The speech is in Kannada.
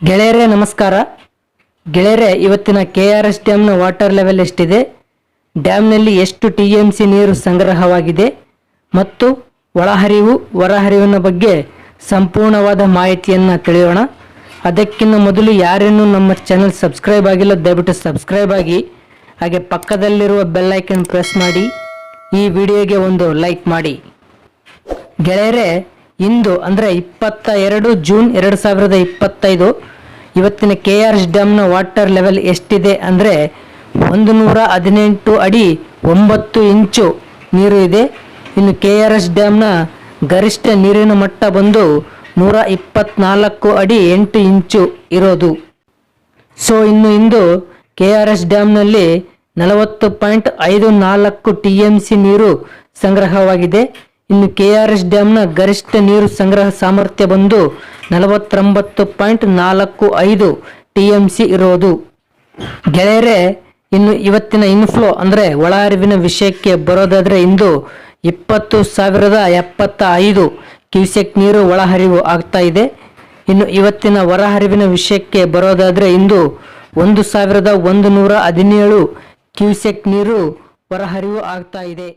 ಗೆಳೆಯರೇ ನಮಸ್ಕಾರ. ಗೆಳೆಯರೇ, ಇವತ್ತಿನ KRS ಡ್ಯಾಮ್ನ ವಾಟರ್ ಲೆವೆಲ್ ಎಷ್ಟಿದೆ, ಡ್ಯಾಮ್ನಲ್ಲಿ ಎಷ್ಟು TMC ನೀರು ಸಂಗ್ರಹವಾಗಿದೆ ಮತ್ತು ಒಳಹರಿವು ಹೊರಹರಿವಿನ ಬಗ್ಗೆ ಸಂಪೂರ್ಣವಾದ ಮಾಹಿತಿಯನ್ನು ತಿಳಿಯೋಣ. ಅದಕ್ಕಿಂತ ಮೊದಲು ಯಾರೇನು ನಮ್ಮ ಚಾನಲ್ ಸಬ್ಸ್ಕ್ರೈಬ್ ಆಗಿಲ್ಲ ದಯವಿಟ್ಟು ಸಬ್ಸ್ಕ್ರೈಬ್ ಆಗಿ, ಹಾಗೆ ಪಕ್ಕದಲ್ಲಿರುವ ಬೆಲ್ ಐಕನ್ ಪ್ರೆಸ್ ಮಾಡಿ, ಈ ವಿಡಿಯೋಗೆ ಒಂದು ಲೈಕ್ ಮಾಡಿ. ಗೆಳೆಯರೇ, ಇಂದು ಅಂದರೆ 22 ಜೂನ್ 2025 ಇವತ್ತಿನ KRS ಡ್ಯಾಮ್ನ ವಾಟರ್ ಲೆವೆಲ್ ಎಷ್ಟಿದೆ ಅಂದರೆ 118 ಅಡಿ 9 ಇಂಚು ನೀರು ಇದೆ. ಇನ್ನು KRS ಡ್ಯಾಮ್ನ ಗರಿಷ್ಠ ನೀರಿನ ಮಟ್ಟ ಬಂದು 124 ಅಡಿ 8 ಇಂಚು ಇರೋದು. ಸೊ ಇಂದು KRS ಡ್ಯಾಮ್ನಲ್ಲಿ 40.54 TMC ನೀರು ಸಂಗ್ರಹವಾಗಿದೆ. ಇನ್ನು KRS ಡ್ಯಾಮ್ನ ಗರಿಷ್ಠ ನೀರು ಸಂಗ್ರಹ ಸಾಮರ್ಥ್ಯ ಬಂದು 49.45 TMC ಇರೋದು. ಗೆಳೆಯರೇ, ಇನ್ನು ಇವತ್ತಿನ ಇನ್ಫ್ಲೋ ಅಂದರೆ ಒಳಹರಿವಿನ ವಿಷಯಕ್ಕೆ ಬರೋದಾದರೆ ಇಂದು 20,075 ಕ್ಯೂಸೆಕ್ ನೀರು ಒಳಹರಿವು ಆಗ್ತಾ ಇದೆ. ಇನ್ನು ಇವತ್ತಿನ ಹೊರಹರಿವಿನ ವಿಷಯಕ್ಕೆ ಬರೋದಾದರೆ ಇಂದು 1,117 ಕ್ಯೂಸೆಕ್ ನೀರು ಹೊರಹರಿವು ಆಗ್ತಾ ಇದೆ.